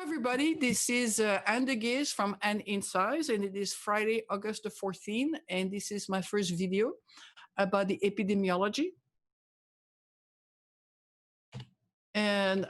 everybody. This is Anne DeGheest from Anne Insights, and it is Friday, August the 14th, and this is my first video about the epidemiology. And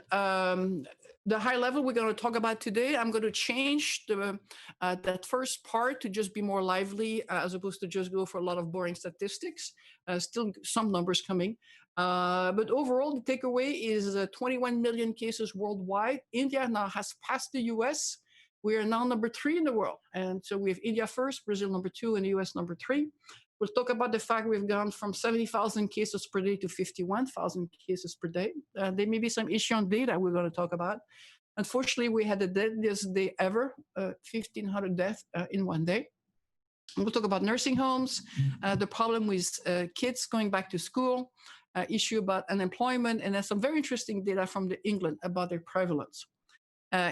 the high level we're going to talk about today, I'm going to change that first part to just be more lively as opposed to just go for a lot of boring statistics. Still some numbers coming. But overall, the takeaway is 21 million cases worldwide. India now has passed the US. We are now number 3 in the world. And so we have India first, Brazil number 2, and the US number 3. We'll talk about the fact we've gone from 70,000 cases per day to 51,000 cases per day. There may be some issue on data we're going to talk about. Unfortunately, we had the deadliest day ever, 1,500 deaths in one day. We'll talk about nursing homes, the problem with kids going back to school, issue about unemployment, and there's some very interesting data from England about their prevalence.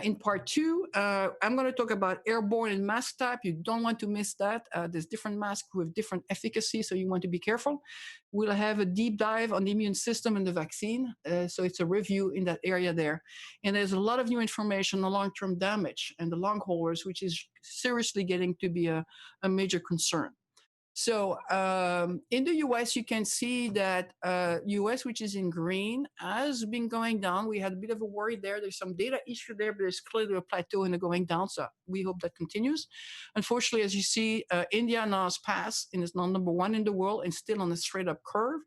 In part 2, I'm going to talk about airborne and mask type. You don't want to miss that. There's different masks with different efficacy, so you want to be careful. We'll have a deep dive on the immune system and the vaccine. So it's a review in that area there. And there's a lot of new information on long-term damage and the long haulers, which is seriously getting to be a major concern. So in the US, you can see that US, which is in green, has been going down. We had a bit of a worry there. There's some data issue there, but there's clearly a plateau and going down. So we hope that continues. Unfortunately, as you see, India now has passed and is now number 1 in the world and still on a straight up curve.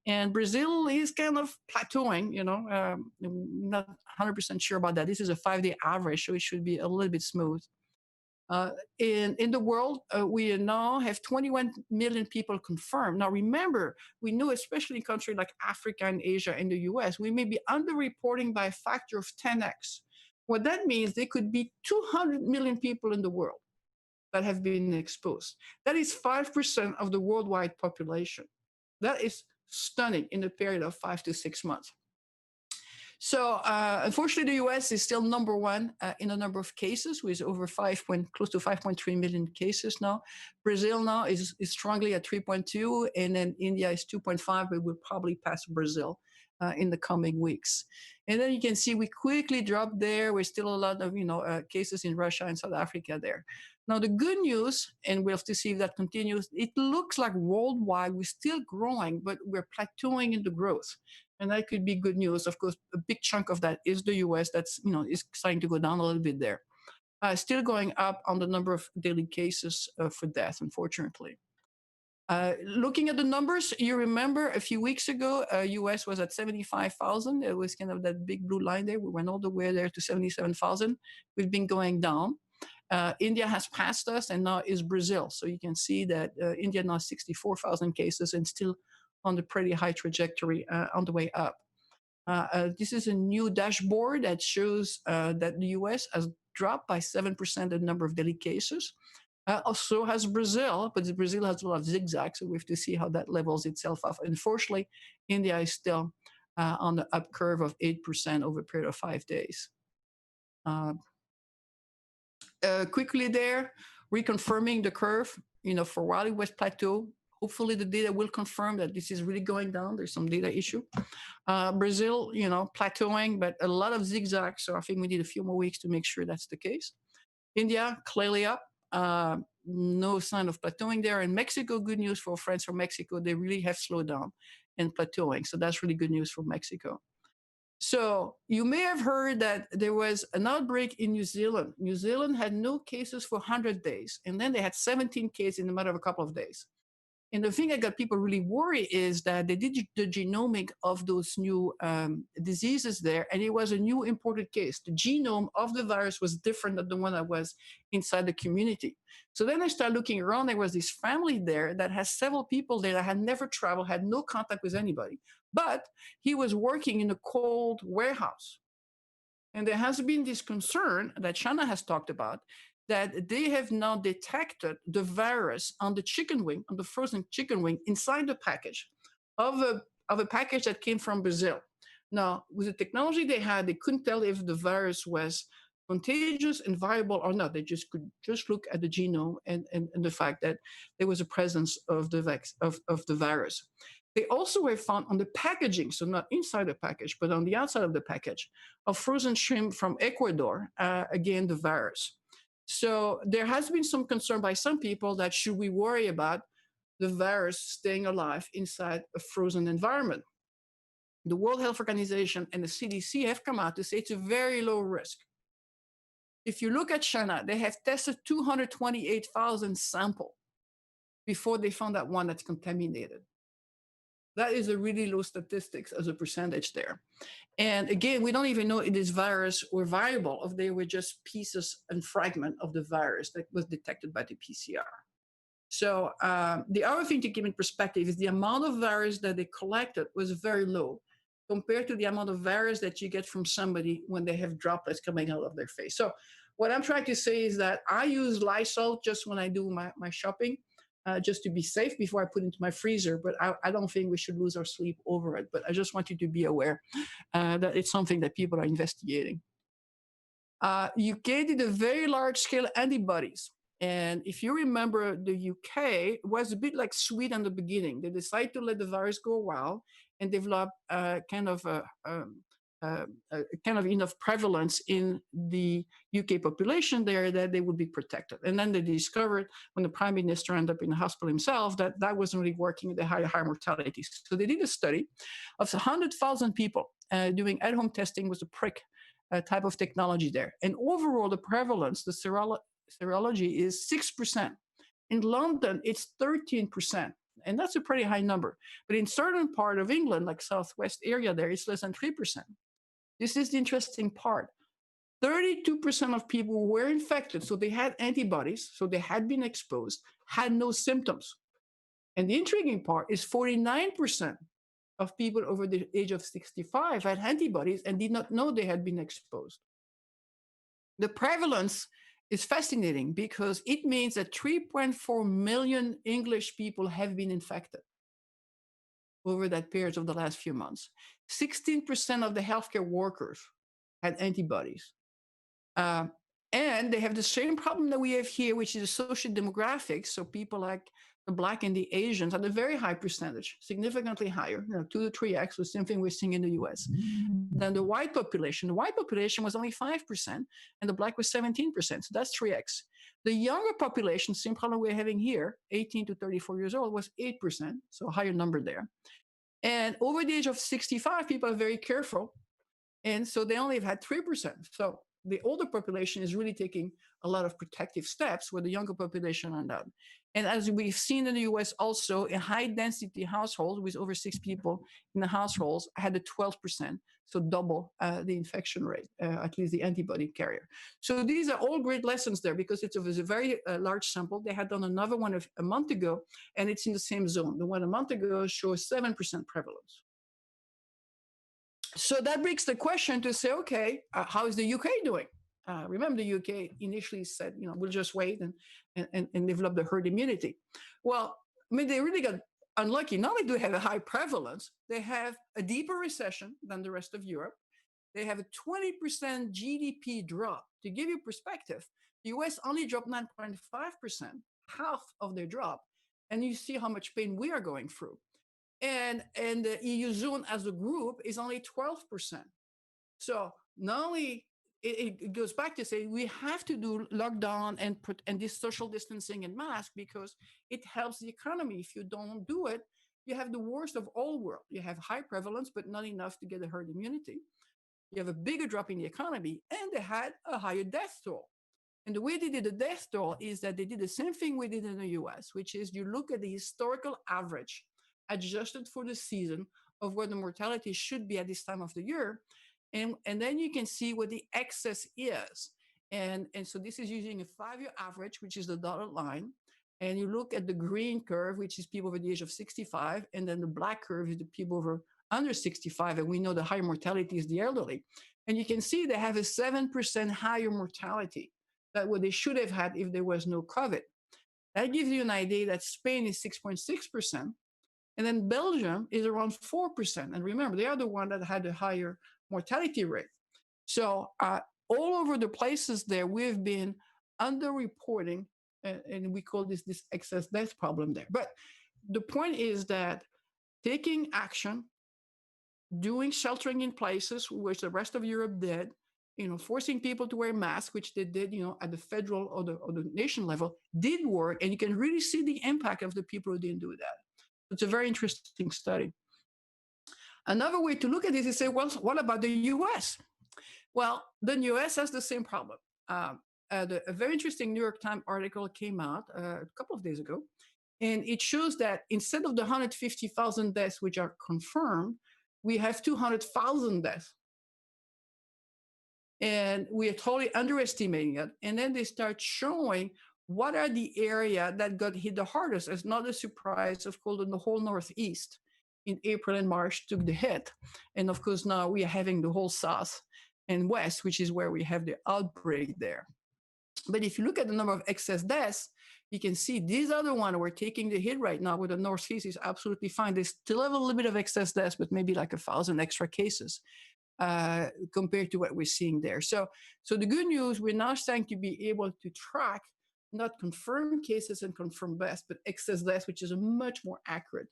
And Brazil is kind of plateauing, I'm not 100% sure about that. This is a 5-day average, so it should be a little bit smooth. In the world, we now have 21 million people confirmed. Now, remember, we know, especially in countries like Africa and Asia and the US, we may be underreporting by a factor of 10x. What that means, there could be 200 million people in the world that have been exposed. That is 5% of the worldwide population. That is stunning in a period of 5 to 6 months. So unfortunately, the US is still number 1 in the number of cases, with over close to 5.3 million cases now. Brazil now is strongly at 3.2, and then India is 2.5, but will probably pass Brazil in the coming weeks. And then you can see we quickly dropped there. We're still a lot of cases in Russia and South Africa there. Now, the good news, and we'll have to see if that continues, it looks like worldwide we're still growing, but we're plateauing in the growth. And that could be good news. Of course, a big chunk of that is the US that's, is starting to go down a little bit there. Still going up on the number of daily cases for death, unfortunately. Looking at the numbers, you remember a few weeks ago, US was at 75,000. It was kind of that big blue line there. We went all the way there to 77,000. We've been going down. India has passed us, and now is Brazil. So you can see that India now 64,000 cases and still on the pretty high trajectory on the way up. This is a new dashboard that shows that the US has dropped by 7% the number of daily cases. Also has Brazil, but Brazil has a lot of zigzags, so we have to see how that levels itself off. Unfortunately, India is still on the up curve of 8% over a period of 5 days. Quickly there, reconfirming the curve, for a while it was plateau. Hopefully the data will confirm that this is really going down. There's some data issue. Brazil, plateauing, but a lot of zigzags. So I think we need a few more weeks to make sure that's the case. India, clearly up. No sign of plateauing there. And Mexico, good news for friends from Mexico. They really have slowed down and plateauing. So that's really good news for Mexico. So you may have heard that there was an outbreak in New Zealand. New Zealand had no cases for 100 days. And then they had 17 cases in a matter of a couple of days. And the thing that got people really worried is that they did the genomic of those new diseases there, and it was a new imported case. The genome of the virus was different than the one that was inside the community. So then I started looking around. There was this family there that has several people there that had never traveled, had no contact with anybody, but he was working in a cold warehouse. And there has been this concern that China has talked about, that they have now detected the virus on the chicken wing, on the frozen chicken wing, inside the package of a package that came from Brazil. Now, with the technology they had, they couldn't tell if the virus was contagious and viable or not. They just could just look at the genome and the fact that there was a presence of the virus. They also were found on the packaging, so not inside the package, but on the outside of the package, of frozen shrimp from Ecuador, again, the virus. So there has been some concern by some people that should we worry about the virus staying alive inside a frozen environment? The World Health Organization and the CDC have come out to say it's a very low risk. If you look at China, they have tested 228,000 samples before they found that one that's contaminated. That is a really low statistics as a percentage there. And again, we don't even know if this virus were viable, if they were just pieces and fragment of the virus that was detected by the PCR. So the other thing to keep in perspective is the amount of virus that they collected was very low compared to the amount of virus that you get from somebody when they have droplets coming out of their face. So what I'm trying to say is that I use Lysol just when I do my shopping, just to be safe before I put it into my freezer. But I don't think we should lose our sleep over it. But I just want you to be aware that it's something that people are investigating. UK did a very large scale antibodies. And if you remember, the UK was a bit like Sweden in the beginning. They decided to let the virus go a while and develop kind of enough prevalence in the UK population there that they would be protected. And then they discovered, when the prime minister ended up in the hospital himself, that that wasn't really working. They had higher mortality. So they did a study of 100,000 people doing at-home testing with a prick type of technology there. And overall, the prevalence, the serology is 6%. In London, it's 13%. And that's a pretty high number. But in certain part of England, like southwest area there, it's less than 3%. This is the interesting part. 32% of people who were infected, so they had antibodies, so they had been exposed, had no symptoms. And the intriguing part is 49% of people over the age of 65 had antibodies and did not know they had been exposed. The prevalence is fascinating because it means that 3.4 million English people have been infected over that period of the last few months. 16% of the healthcare workers had antibodies. And they have the same problem that we have here, which is the social demographics. So people like the Black and the Asians had a very high percentage, significantly higher, 2 to 3x, the same thing we're seeing in the US, than the white population. The white population was only 5%, and the Black was 17%. So that's 3x. The younger population, same problem we're having here, 18 to 34 years old, was 8%, so a higher number there. And over the age of 65, people are very careful, and so they only have had 3%. So the older population is really taking a lot of protective steps where the younger population are not. And as we've seen in the US also, a high density household with over 6 people in the households had a 12%, so double the infection rate, at least the antibody carrier. So these are all great lessons there because it was a very large sample. They had done another one a month ago, and it's in the same zone. The one a month ago shows 7% prevalence. So that brings the question to say, okay, how is the UK doing? Remember, the UK initially said, we'll just wait and develop the herd immunity. Well, I mean, they really got unlucky. Not only do they have a high prevalence, they have a deeper recession than the rest of Europe. They have a 20% GDP drop. To give you perspective, the US only dropped 9.5%, half of their drop. And you see how much pain we are going through. And the EU zone as a group is only 12%. So not only it goes back to say we have to do lockdown and this social distancing and mask because it helps the economy. If you don't do it, you have the worst of all worlds. You have high prevalence, but not enough to get a herd immunity. You have a bigger drop in the economy, and they had a higher death toll. And the way they did the death toll is that they did the same thing we did in the US, which is you look at the historical average adjusted for the season of where the mortality should be at this time of the year. And then you can see what the excess is. And so this is using a 5-year average, which is the dotted line. And you look at the green curve, which is people over the age of 65. And then the black curve is the people over under 65. And we know the higher mortality is the elderly. And you can see they have a 7% higher mortality than what they should have had if there was no COVID. That gives you an idea that Spain is 6.6%. And then Belgium is around 4%. And remember, they are the one that had a higher mortality rate. So all over the places there, we've been underreporting, and we call this excess death problem there. But the point is that taking action, doing sheltering in places, which the rest of Europe did, forcing people to wear masks, which they did, at the federal or the nation level, did work. And you can really see the impact of the people who didn't do that. It's a very interesting study. Another way to look at this is say, well, what about the US? Well, the US has the same problem. A very interesting New York Times article came out a couple of days ago, and it shows that instead of the 150,000 deaths which are confirmed, we have 200,000 deaths. And we are totally underestimating it. And then they start showing what are the area that got hit the hardest. It's not a surprise, of course, in the whole Northeast in April and March took the hit. And of course, now we are having the whole South and West, which is where we have the outbreak there. But if you look at the number of excess deaths, you can see these are the ones we're taking the hit right now, where the Northeast is absolutely fine. They still have a little bit of excess deaths, but maybe like 1,000 extra cases compared to what we're seeing there. So the good news, we're now starting to be able to track not confirmed cases and confirmed deaths, but excess deaths, which is a much more accurate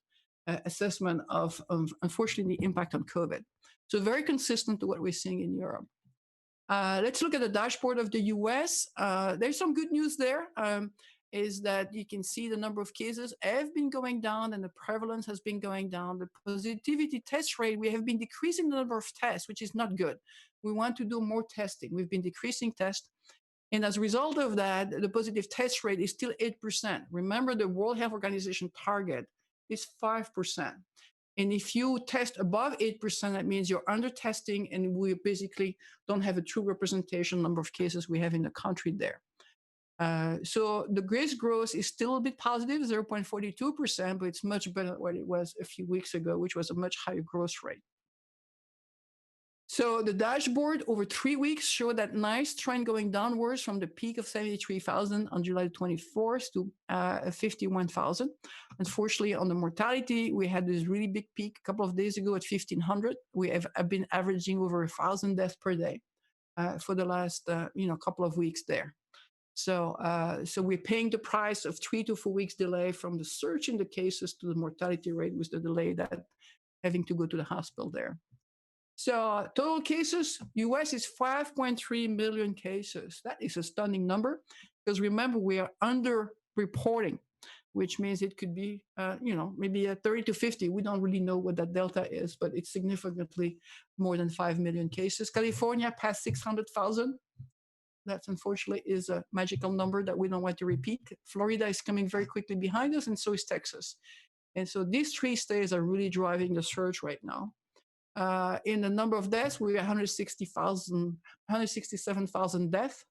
assessment of unfortunately, the impact on COVID. So very consistent to what we're seeing in Europe. Let's look at the dashboard of the US. There's some good news there, is that you can see the number of cases have been going down and the prevalence has been going down. The positivity test rate, we have been decreasing the number of tests, which is not good. We want to do more testing. We've been decreasing tests. And as a result of that, the positive test rate is still 8%. Remember, the World Health Organization target is 5%. And if you test above 8%, that means you're under testing, and we basically don't have a true representation number of cases we have in the country there. So the case growth is still a bit positive, 0.42%, but it's much better than what it was a few weeks ago, which was a much higher growth rate. So the dashboard over 3 weeks showed that nice trend going downwards from the peak of 73,000 on July 24th to 51,000. Unfortunately, on the mortality, we had this really big peak a couple of days ago at 1,500. We have been averaging over 1,000 deaths per day for the last couple of weeks there. So we're paying the price of 3 to 4 weeks delay from the surge in the cases to the mortality rate, with the delay that having to go to the hospital there. So total cases, US is 5.3 million cases. That is a stunning number, because remember, we are under-reporting, which means it could be, maybe 30 to 50. We don't really know what that delta is, but it's significantly more than 5 million cases. California passed 600,000. That unfortunately is a magical number that we don't want to repeat. Florida is coming very quickly behind us, and so is Texas. And so these three states are really driving the surge right now. In the number of deaths, we're 167,000 deaths.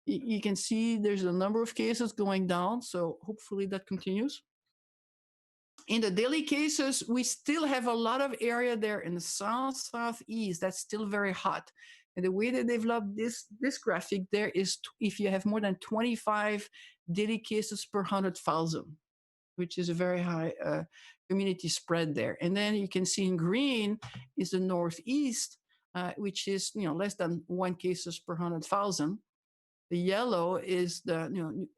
You can see there's a number of cases going down, so hopefully that continues. In the daily cases, we still have a lot of area there in the southeast that's still very hot. And the way they developed this graphic there is if you have more than 25 daily cases per 100,000, which is a very high community spread there. And then you can see in green is the northeast, which is less than 1 cases per 100,000. The yellow is the New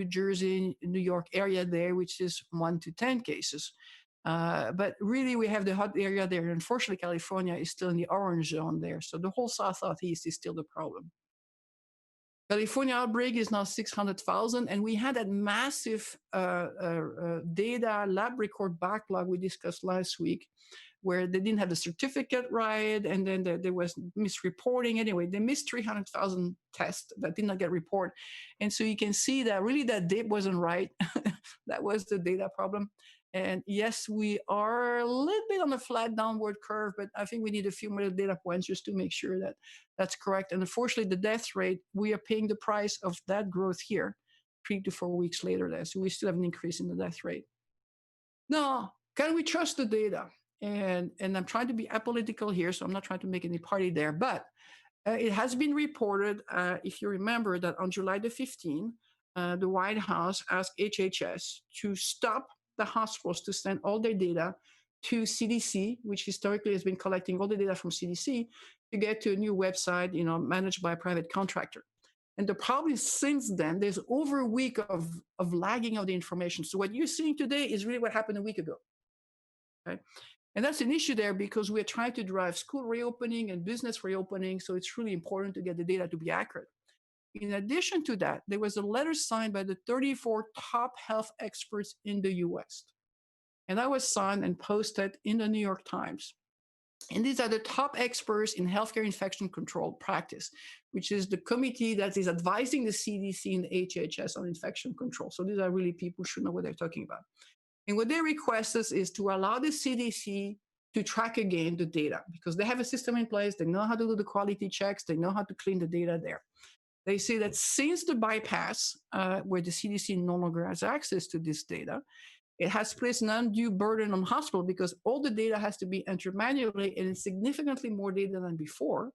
Jersey, New York area there, which is 1 to 10 cases. But really, we have the hot area there. Unfortunately, California is still in the orange zone there. So the whole southeast is still the problem. California outbreak is now 600,000, and we had that massive data lab record backlog we discussed last week, where they didn't have the certificate right, and then there was misreporting. Anyway, they missed 300,000 tests that did not get reported. And so you can see that really that date wasn't right. That was the data problem. And yes, we are a little bit on a flat downward curve, but I think we need a few more data points just to make sure that that's correct. And unfortunately, the death rate, we are paying the price of that growth here 3 to 4 weeks later. There, so we still have an increase in the death rate. Now, can we trust the data? And I'm trying to be apolitical here, so I'm not trying to make any party there. But it has been reported, if you remember, that on July the 15th, the White House asked HHS to stop the hospitals to send all their data to CDC, which historically has been collecting all the data from CDC, to get to a new website, managed by a private contractor. And the problem is, since then, there's over a week of lagging of the information. So what you're seeing today is really what happened a week ago. Okay? And that's an issue there because we're trying to drive school reopening and business reopening. So it's really important to get the data to be accurate. In addition to that, there was a letter signed by the 34 top health experts in the US. And that was signed and posted in the New York Times. And these are the top experts in healthcare infection control practice, which is the committee that is advising the CDC and HHS on infection control. So these are really people who should know what they're talking about. And what they request us is to allow the CDC to track again the data because they have a system in place. They know how to do the quality checks. They know how to clean the data there. They say that since the bypass, where the CDC no longer has access to this data, it has placed an undue burden on hospital because all the data has to be entered manually and it's significantly more data than before.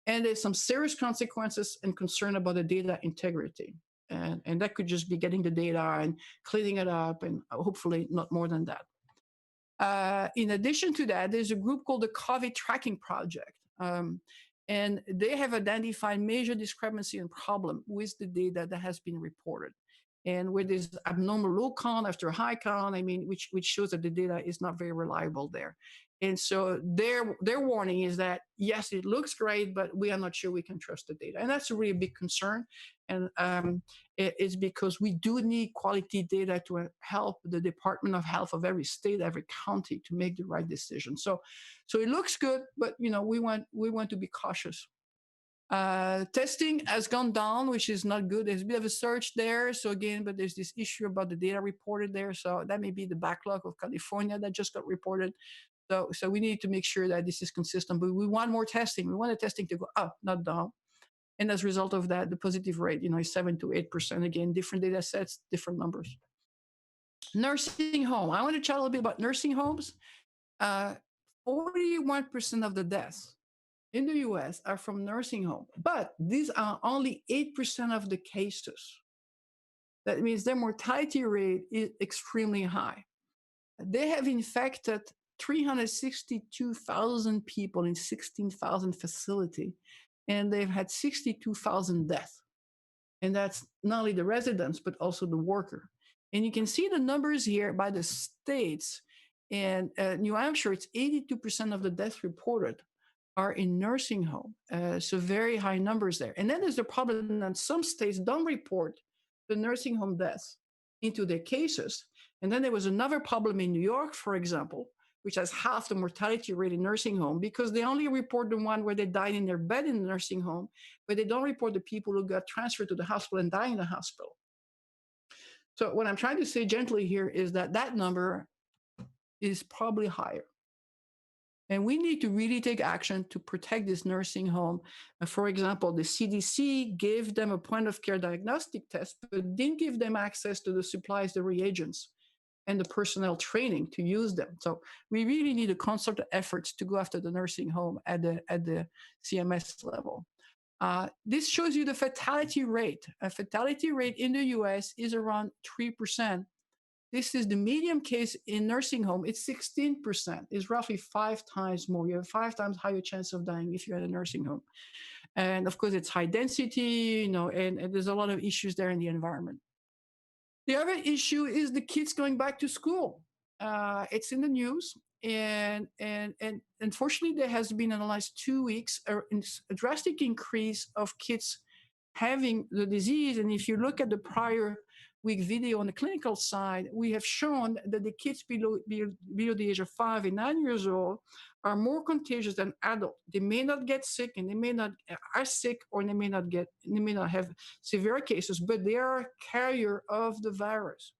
And there's some serious consequences and concern about the data integrity. And that could just be getting the data and cleaning it up and hopefully not more than that. In addition to that, there's a group called the COVID Tracking Project. And they have identified major discrepancy and problem with the data that has been reported. And where there's abnormal low count after high count, I mean, which shows that the data is not very reliable there. And so their warning is that, yes, it looks great, but we are not sure we can trust the data. And that's a really big concern. And it's because we do need quality data to help the Department of Health of every state, every county to make the right decision. So it looks good, but we want to be cautious. Testing has gone down, which is not good. There's a bit of a surge there. So again, but there's this issue about the data reported there. So that may be the backlog of California that just got reported. So we need to make sure that this is consistent, but we want more testing. We want the testing to go up, not down. And as a result of that, the positive rate, is 7 to 8%. Again, different data sets, different numbers. Nursing home. I want to chat a little bit about nursing homes. 41% of the deaths in the US are from nursing home, but these are only 8% of the cases. That means their mortality rate is extremely high. They have infected 362,000 people in 16,000 facilities, and they've had 62,000 deaths. And that's not only the residents, but also the worker. And you can see the numbers here by the states. And New Hampshire, it's 82% of the deaths reported are in nursing home. So very high numbers there. And then there's the problem that some states don't report the nursing home deaths into their cases. And then there was another problem in New York, for example, which has half the mortality rate in nursing home because they only report the one where they died in their bed in the nursing home, but they don't report the people who got transferred to the hospital and died in the hospital. So what I'm trying to say gently here is that that number is probably higher. And we need to really take action to protect this nursing home. For example, the CDC gave them a point of care diagnostic test, but didn't give them access to the supplies, the reagents, and the personnel training to use them. So we really need a concerted efforts to go after the nursing home at the CMS level. This shows you the fatality rate. A fatality rate in the US is around 3%. This is the medium case in nursing home. It's 16%. It's roughly 5 times more. You have 5 times higher chance of dying if you're at a nursing home. And of course, it's high density, and there's a lot of issues there in the environment. The other issue is the kids going back to school. It's in the news. And unfortunately, there has been in the last 2 weeks a drastic increase of kids having the disease. And if you look at the prior week video on the clinical side, we have shown that the kids below the age of 5 and 9 years old are more contagious than adults. They may not get sick, and they may not are sick, or they may not have severe cases, but they are a carrier of the virus.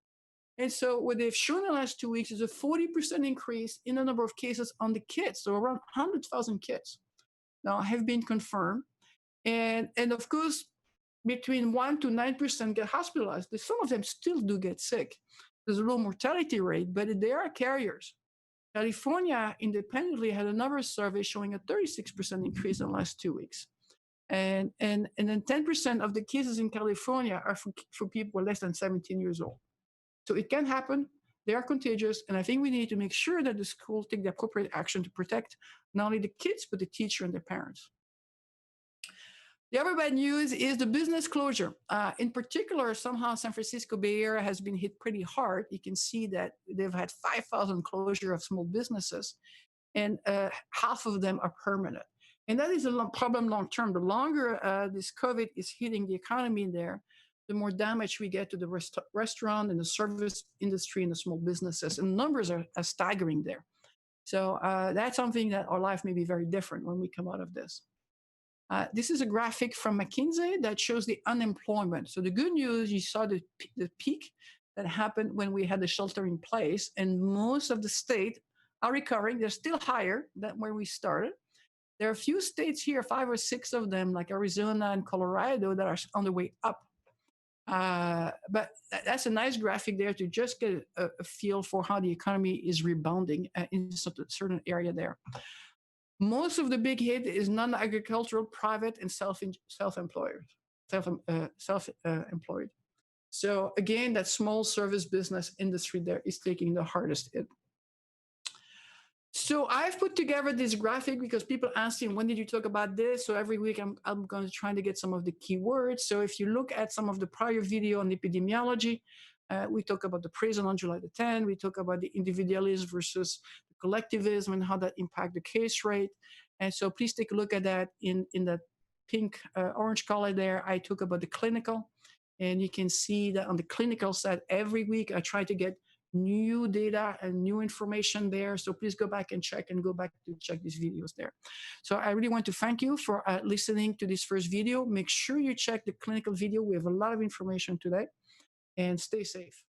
And so what they've shown in the last 2 weeks is a 40% increase in the number of cases on the kids. So around 100,000 kids now have been confirmed. And of course, between 1 to 9% get hospitalized. Some of them still do get sick. There's a low mortality rate, but they are carriers. California independently had another survey showing a 36% increase in the last 2 weeks. And then 10% of the cases in California are for people less than 17 years old. So it can happen. They are contagious. And I think we need to make sure that the school take the appropriate action to protect not only the kids, but the teacher and their parents. The other bad news is the business closure. In particular, somehow San Francisco Bay Area has been hit pretty hard. You can see that they've had 5,000 closure of small businesses, and half of them are permanent. And that is a problem long term. The longer this COVID is hitting the economy there, the more damage we get to the restaurant and the service industry and the small businesses. And numbers are staggering there. So that's something that our life may be very different when we come out of this. This is a graphic from McKinsey that shows the unemployment. So the good news, you saw the peak that happened when we had the shelter in place, and most of the states are recovering. They're still higher than where we started. There are a few states here, 5 or 6 of them, like Arizona and Colorado, that are on the way up. But that's a nice graphic there to just get a feel for how the economy is rebounding in a certain area there. Most of the big hit is non-agricultural, private, and self-employed. So again, that small service business industry there is taking the hardest hit. So I've put together this graphic because people asking, when did you talk about this? So every week I'm going to try to get some of the keywords. So if you look at some of the prior video on epidemiology, we talk about the prison on July the 10th. We talk about the individualism versus the collectivism and how that impact the case rate. And so please take a look at that in that pink, orange color there. I talk about the clinical. And you can see that on the clinical side, every week I try to get new data and new information there. So please go back and check these videos there. So I really want to thank you for listening to this first video. Make sure you check the clinical video. We have a lot of information today, and stay safe.